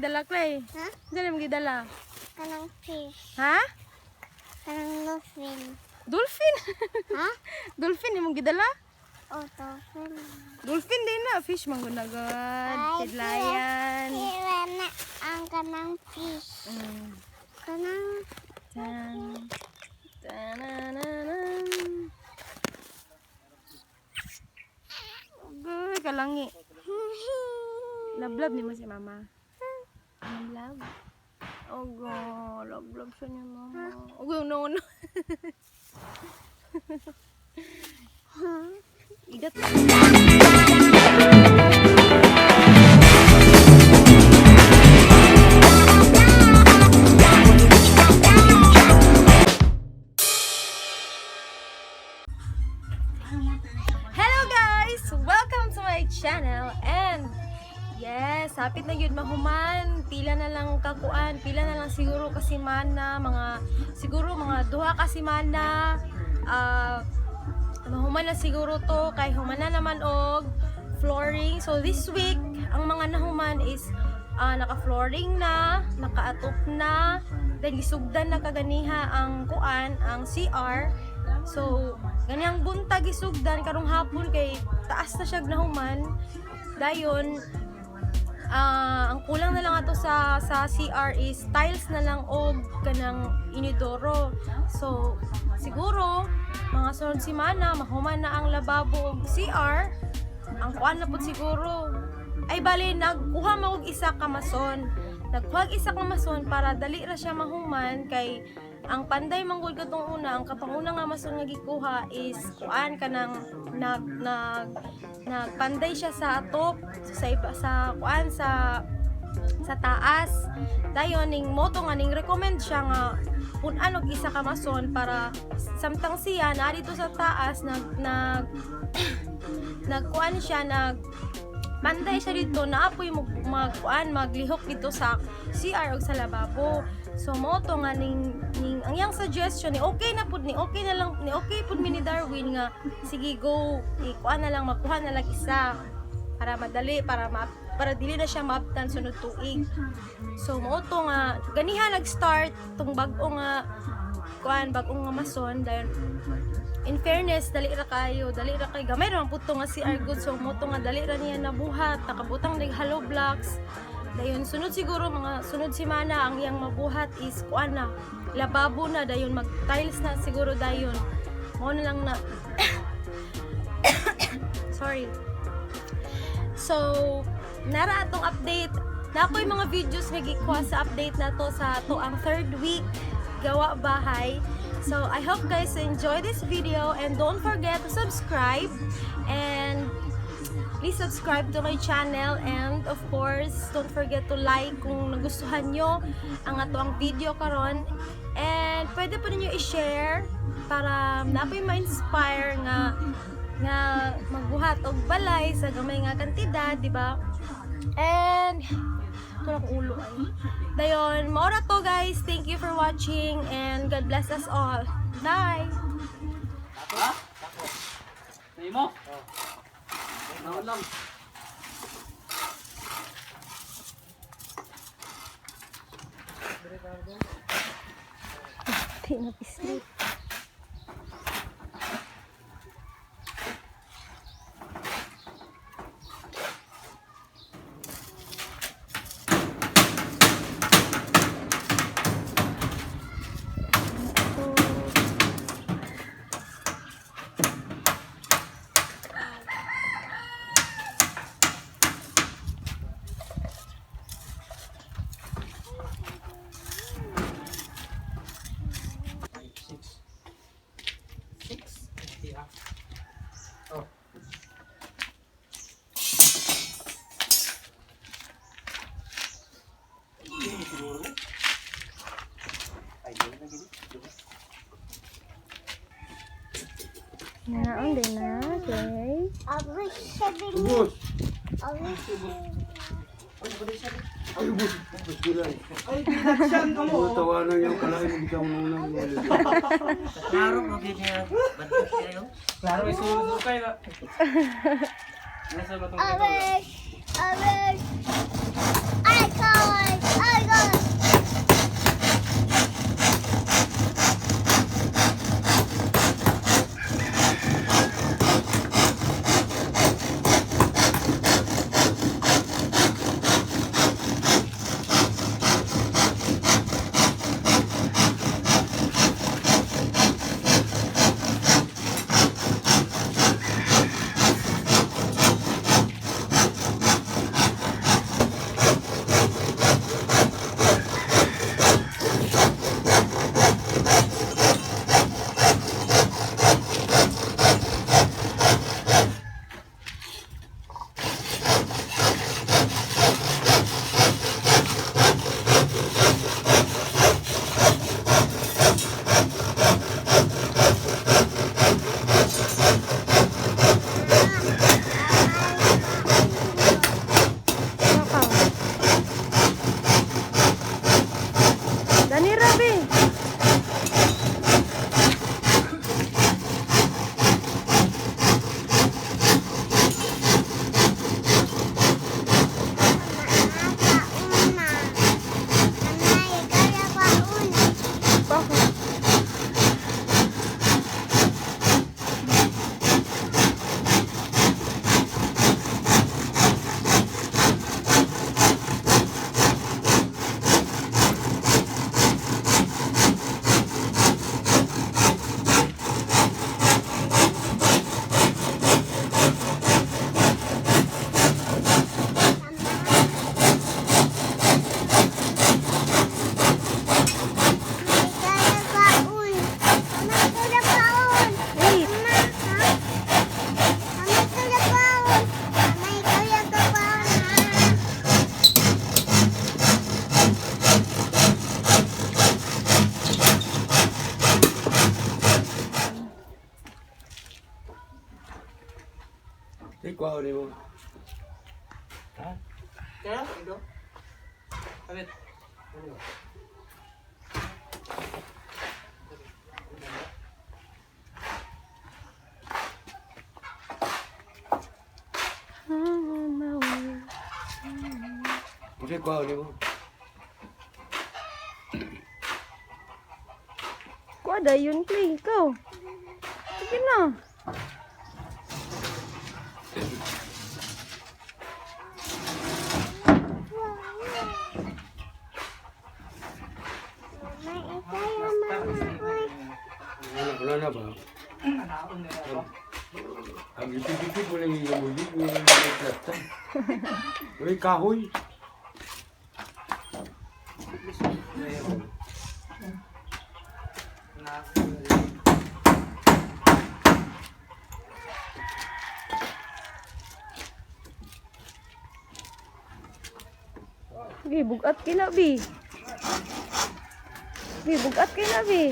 yung dala, Clay? Ha? Diyan yung gidala. Kanang fish. Ha? Kanang dolphin. Dolphin? Ha? Dolphin yung gidala? Oh, dolphin. Dolphin din na. Fish manggunagad. Tidlayan. Kira na ang kanang fish. Kanang... Tan. Tanananan. Ugoy, kalangi. Lablab ni mo si mama. Lablab. Ogo, lablab siya niya mama. Ogo, no. Igat. Hello guys! Welcome to my channel and yes, hapit na yun mahuman. Pila na lang kakuan, pila na lang siguro kasimana, siguro mga duha kasimana. Mahuman na siguro to kay human na naman og flooring. So this week ang mga nahuman is naka-flooring na, naka-atop na, then gisugdan na kaganiha ang kuan, ang CR. So ganiyang buntag gisugdan karong hapon kay taas na siya nahuman. Dayon ang kulang na lang ato sa CR is tiles na lang og kanang inidoro. So siguro mga sunod semana mahuman na ang lababo og CR. Ang kuan na pud siguro ay bali nagkuha mag og isa ka mason. Nagkuha isa ka mason para dali ra siya mahuman kay ang panday manggod katong una, ang katong una nga mason nga gikuha is kuan kanang nagpanday siya sa atop sa kuan sa taas. Dayon ning moto nga ning recommend siya nga punan og isa ka mason para samtang siya na dito sa taas nagkuan siya panday siya dito naapoy maglihok dito sa CR og sa lababo. So moto nga ning ang yang suggestion ni okay na pud ni okay pud ni Darwin nga sige go ikuan na lang magkuha na lang isa para madali para dili na siya maabtan sunod tuig. So moto nga ganiha nag-start tong bag-o nga bagong nga mason. Dayon in fairness dali ra kay gamay ra pud to nga CR good. So moto nga dali ra niya nabuhat, nakabutang ning hollow blocks. Dayon sunod siguro mga sunod semana ang iyang mabuhat is kuan na lababo na, dayon mag tiles na siguro dayon. Mo na lang na sorry. So nara atong update na ako'y mga videos nga gikuha sa update na to sa ang third week gawa bahay. So I hope guys enjoy this video and don't forget to subscribe and please subscribe to my channel and of course don't forget to like kung nagustuhan nyo ang atoang video karon, and pwede po ninyo i-share para napoy ma-inspire nga magbuhat og balay sa gamay nga kantidad, di ba? And ito lang ulo ay. Dayon, maura to guys. Thank you for watching and God bless us all. Bye! Ha? Sa'yo mo? Naon lang. Di na pislit. Oh. Naon din na, okay. Abus sabi ni. Ubus. Abus. Ay, ubus. Ubus bilang. Ay, pinagsiyan ka mo. Tawanan yung kalahin mo bigyan mo nang Klaro, magiging niya. Bantot kayo. Klaro, may sunod kayo. Nasa ba itong Abus. Abus. Ay, kawan. di mo. Kaya, ito. Kapit. Kasi kwa di mo. Kuha yun, Clay. Ikaw. Sige na. Wala na ba? Ang ipipipit mo lang yung muli, yung plata. May kahoy. Bi, bugat kina, Bi. Bi, bugat kina, Bi.